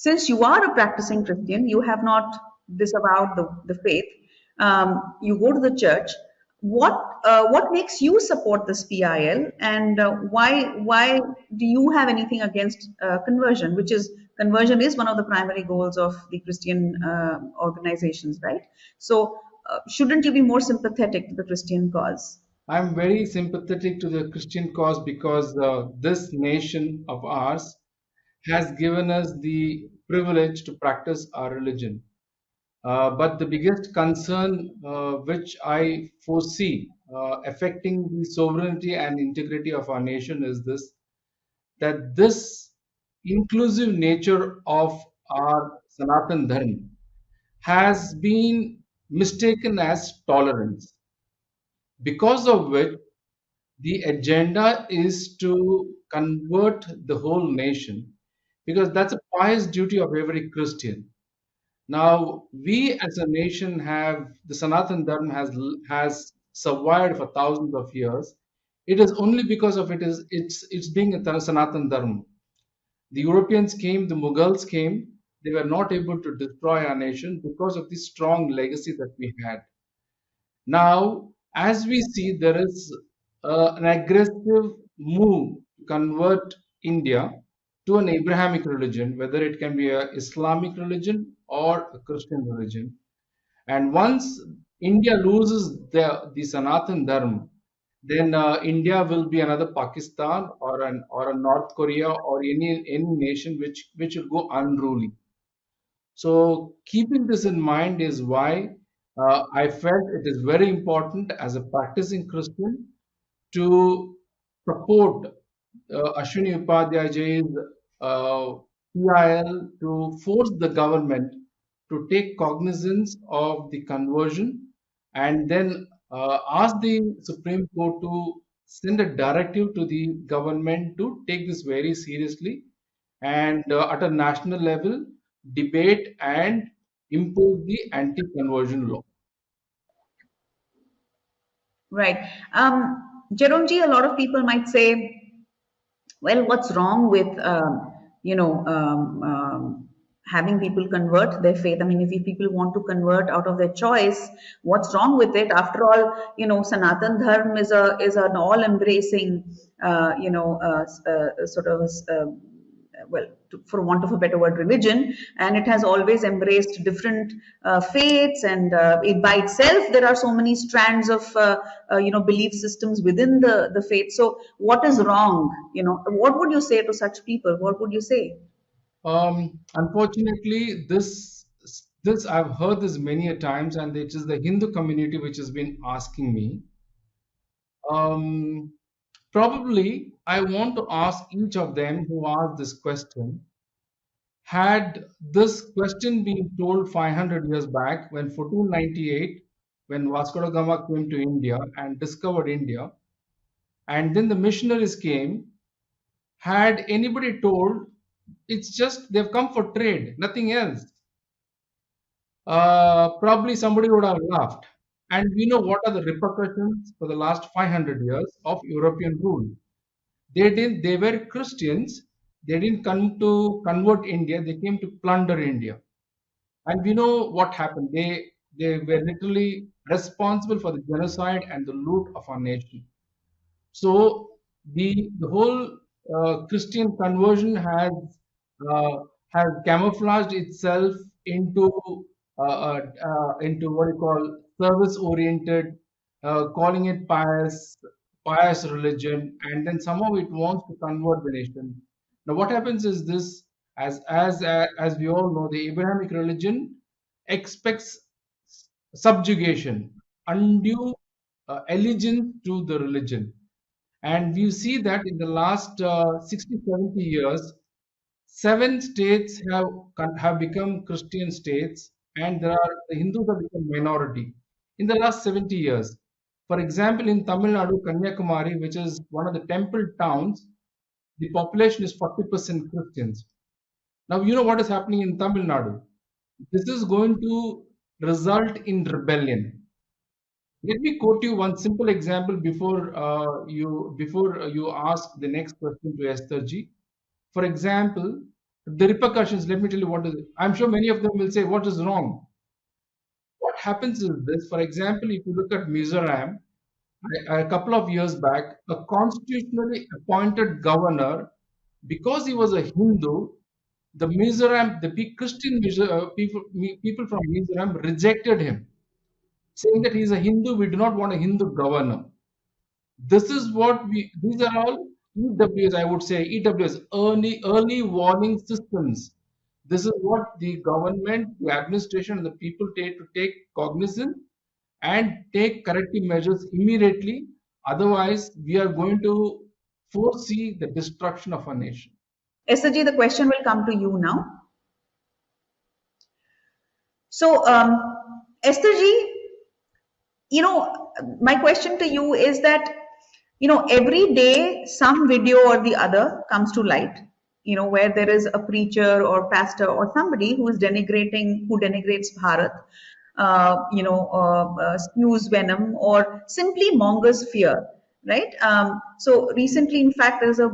since you are a practicing Christian, you have not disavowed the faith. You go to the church. What makes you support this PIL, and why do you have anything against conversion? Which is conversion is one of the primary goals of the Christian organizations, right? So shouldn't you be more sympathetic to the Christian cause? I'm very sympathetic to the Christian cause because this nation of ours has given us the privilege to practice our religion. But the biggest concern which I foresee affecting the sovereignty and integrity of our nation is this, that this inclusive nature of our Sanatan Dharma has been mistaken as tolerance, because of which the agenda is to convert the whole nation, because that's a pious duty of every Christian. Now, we as a nation have the Sanatan Dharma has survived for thousands of years. It is only because of it's being a Sanatan Dharma. The Europeans came, the Mughals came. They were not able to destroy our nation because of the strong legacy that we had. Now, as we see, there is an aggressive move to convert India to an Abrahamic religion, whether it can be a Islamic religion or a Christian religion. And once India loses the Sanatan Dharma, then India will be another Pakistan or a North Korea or any nation which will go unruly. So, keeping this in mind is why I felt it is very important as a practicing Christian to support Ashwini Upadhyay's PIL to force the government to take cognizance of the conversion and then ask the Supreme Court to send a directive to the government to take this very seriously and at a national level debate and impose the anti-conversion law. Right. Jerome ji, a lot of people might say, well, what's wrong with having people convert their faith? I mean, if people want to convert out of their choice, what's wrong with it? After all, Sanatan Dharma is an all-embracing, sort of well, for want of a better word, religion, and it has always embraced different faiths, and it by itself there are so many strands of belief systems within the faith. So what is wrong? What would you say to such people? What would you say? Unfortunately, this I've heard this many a times, and it is the Hindu community which has been asking me. Um, Probably, I want to ask each of them who asked this question. Had this question been told 500 years back, when 1498, when Vasco da Gama came to India and discovered India, and then the missionaries came, had anybody told it's just they've come for trade, nothing else? Probably somebody would have laughed. And we know what are the repercussions for the last 500 years of European rule. They were Christians. They didn't come to convert India. They came to plunder India. And we know what happened. They were literally responsible for the genocide and the loot of our nation. So the whole Christian conversion uh, has camouflaged itself into what you call service oriented, calling it pious religion, and then somehow it wants to convert the nation. Now, what happens is this: as we all know, the Abrahamic religion expects subjugation, undue allegiance to the religion. And we see that in the last 60, 70 years, seven states have become Christian states, and the Hindus have become minority in the last 70 years. For example, in Tamil Nadu, Kanyakumari, which is one of the temple towns, the population is 40% Christians. Now, you know what is happening in Tamil Nadu. This is going to result in rebellion. Let me quote you one simple example before you ask the next question to Esther ji. For example, The repercussions, let me tell you what is it. I'm sure many of them will say, what is wrong? What happens is this, for example, if you look at Mizoram, a couple of years back, a constitutionally appointed governor, because he was a Hindu, the Mizoram, the Christian people from Mizoram rejected him, saying that he's a Hindu, we do not want a Hindu governor. This is what these are all EWS, I would say, EWS, early warning systems. This is what the government, the administration, and the people take to take cognizance and take corrective measures immediately. Otherwise, we are going to foresee the destruction of our nation. Esther ji, the question will come to you now. So, Esther ji, my question to you is that, every day some video or the other comes to light, where there is a preacher or pastor or somebody who denigrates Bharat, spews venom or simply mongers fear, right? So recently, in fact, there's a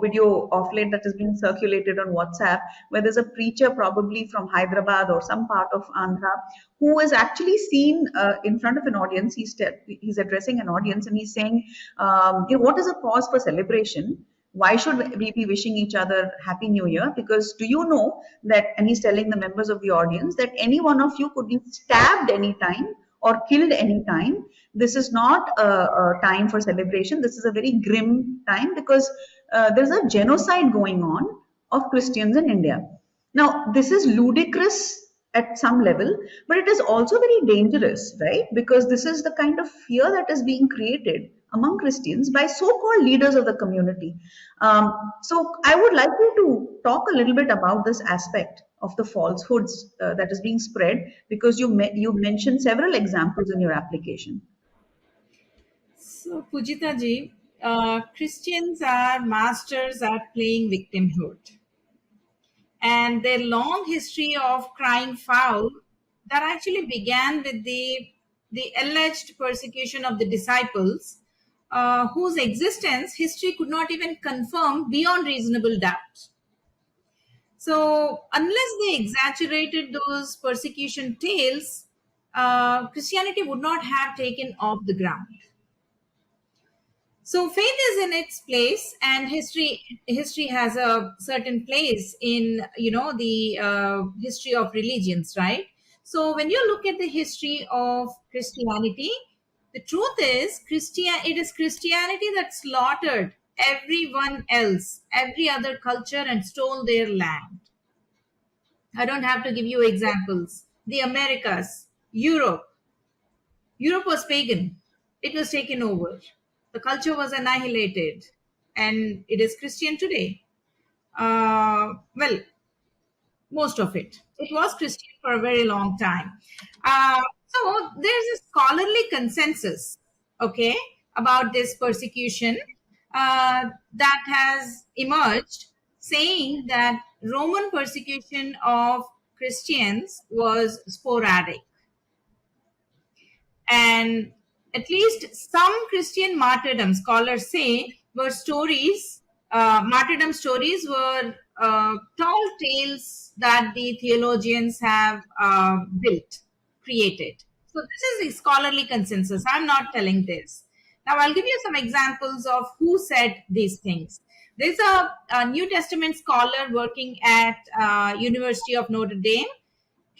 video of late that has been circulated on WhatsApp where there's a preacher probably from Hyderabad or some part of Andhra who is actually seen in front of an audience. He's addressing an audience and he's saying, what is a cause for celebration? Why should we be wishing each other Happy New Year? Because do you know that, and he's telling the members of the audience that any one of you could be stabbed anytime or killed anytime. This is not a time for celebration. This is a very grim time because there's a genocide going on of Christians in India. Now, this is ludicrous at some level, but it is also very dangerous, right? Because this is the kind of fear that is being created among Christians by so-called leaders of the community. So I would like you to talk a little bit about this aspect of the falsehoods that is being spread, because you mentioned several examples in your application. So, Pujita ji, Christians are masters at playing victimhood. And their long history of crying foul that actually began with the alleged persecution of the disciples, whose existence history could not even confirm beyond reasonable doubt. So, unless they exaggerated those persecution tales, Christianity would not have taken off the ground. So faith is in its place, and history has a certain place in the history of religions, right? So when you look at the history of Christianity, the truth is it is Christianity that slaughtered everyone else, every other culture, and stole their land. I don't have to give you examples. The Americas, Europe was pagan. It was taken over. The culture was annihilated, and it is Christian today. Well, most of it. It was Christian for a very long time. So there's a scholarly consensus, okay, about this persecution that has emerged, saying that Roman persecution of Christians was sporadic, and at least some Christian martyrdom, scholars say, were stories. Martyrdom stories were tall tales that the theologians have created. So this is a scholarly consensus. I'm not telling this. Now I'll give you some examples of who said these things. There's a New Testament scholar working at University of Notre Dame,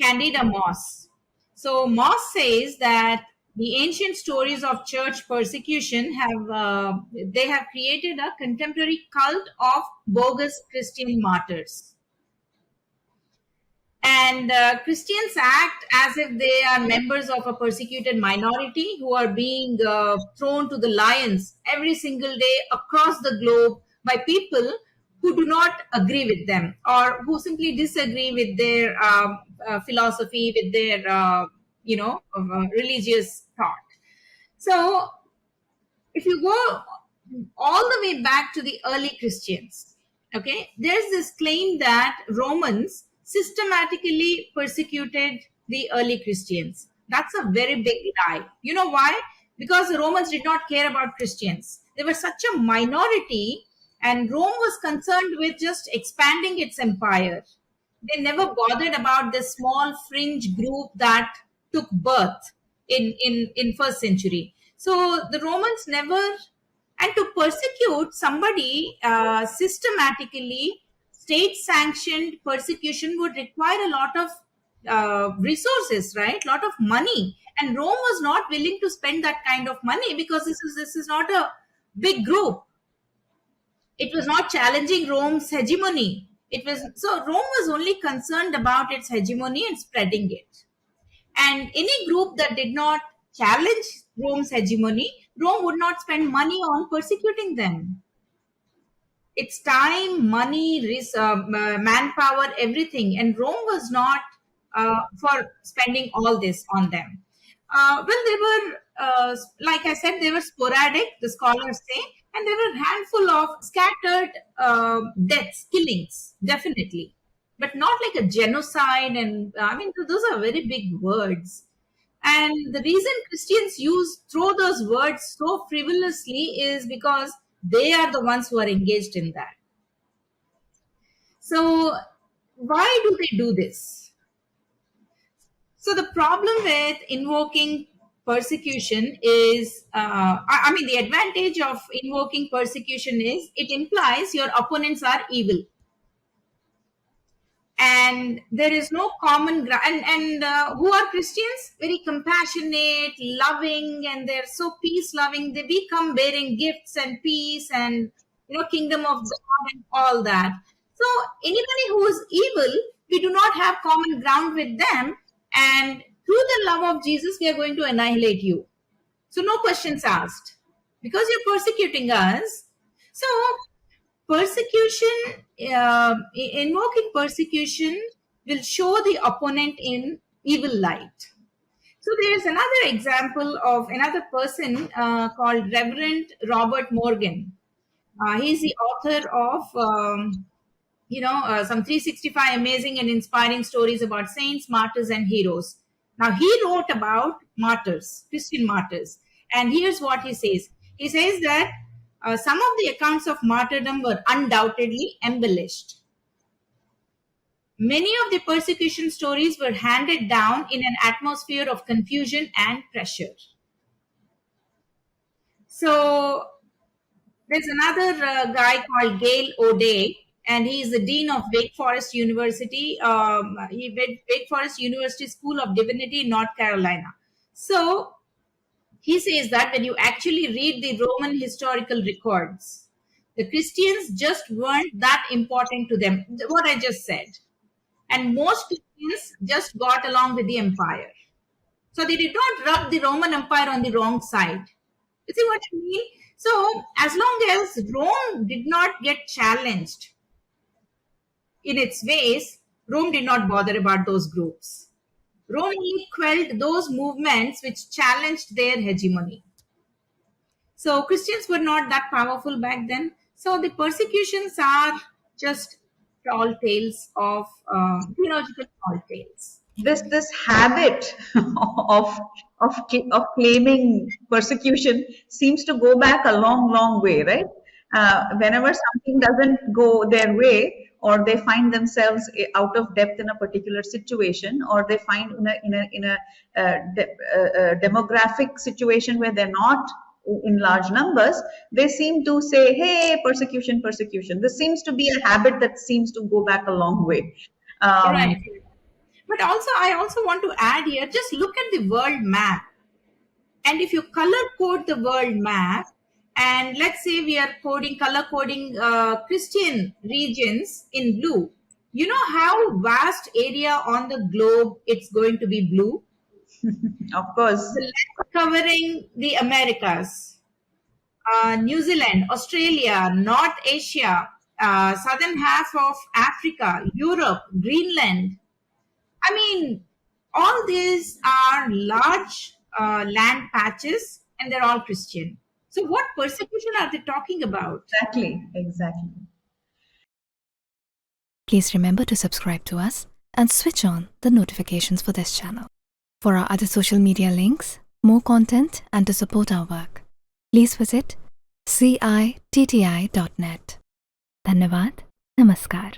Candida Moss. So Moss says that the ancient stories of church persecution have created a contemporary cult of bogus Christian martyrs. And Christians act as if they are members of a persecuted minority who are being thrown to the lions every single day across the globe by people who do not agree with them or who simply disagree with their philosophy, with their religious thought. So if you go all the way back to the early Christians, okay, there's this claim that Romans systematically persecuted the early Christians. That's a very big lie. You know why? Because the Romans did not care about Christians. They were such a minority And Rome was concerned with just expanding its empire. They never bothered about the small fringe group that took birth in first century. So the Romans never, and to persecute somebody systematically, state sanctioned persecution would require a lot of resources, right? Lot of money, and Rome was not willing to spend that kind of money because this is not a big group. It was not challenging Rome's hegemony. It was so Rome was only concerned about its hegemony and spreading it. And any group that did not challenge Rome's hegemony, Rome would not spend money on persecuting them. It's time, money, manpower, everything. And Rome was not for spending all this on them. Well, they were, like I said, they were sporadic, the scholars say, and there were a handful of scattered deaths, killings, definitely, but not like a genocide. And I mean, those are very big words. And the reason Christians throw those words so frivolously is because they are the ones who are engaged in that. So why do they do this? So the problem with invoking persecution is, I mean, the advantage of invoking persecution is it implies your opponents are evil. And there is no common ground. And who are Christians? Very compassionate, loving, and they're so peace loving. They come bearing gifts and peace and, kingdom of God and all that. So anybody who is evil, we do not have common ground with them. And through the love of Jesus, we are going to annihilate you. So no questions asked because you're persecuting us. So persecution, invoking persecution will show the opponent in evil light. So there is another example of another person called Reverend Robert Morgan. He's the author of, some 365 amazing and inspiring stories about saints, martyrs, and heroes. Now, he wrote about martyrs, Christian martyrs. And here's what he says. He says that some of the accounts of martyrdom were undoubtedly embellished. Many of the persecution stories were handed down in an atmosphere of confusion and pressure. So there's another guy called Gail O'Day, and he is the dean of Wake Forest University. Wake Forest University School of Divinity in North Carolina. So he says that when you actually read the Roman historical records, the Christians just weren't that important to them, what I just said. And most Christians just got along with the empire. So they did not rub the Roman Empire on the wrong side. You see what I mean? So as long as Rome did not get challenged in its ways, Rome did not bother about those groups. Rome only quelled those movements which challenged their hegemony. So Christians were not that powerful back then. So the persecutions are just tall tales of theological tall tales. This habit of claiming persecution seems to go back a long way, right? Whenever something doesn't go their way, or they find themselves out of depth in a particular situation, or they find in a demographic situation where they're not in large numbers, they seem to say, hey, persecution. This seems to be a habit that seems to go back a long way. Right. But also, I also want to add here, just look at the world map. And if you color code the world map, and let's say we are color coding Christian regions in blue, you know how vast area on the globe it's going to be blue? Of course. The left covering the Americas, New Zealand, Australia, North Asia, southern half of Africa, Europe, Greenland. I mean, all these are large land patches and they're all Christian. So what persecution are they talking about? Exactly. Please remember to subscribe to us and switch on the notifications for this channel. For our other social media links, more content, and to support our work, please visit citti.net. धन्यवाद, नमस्कार.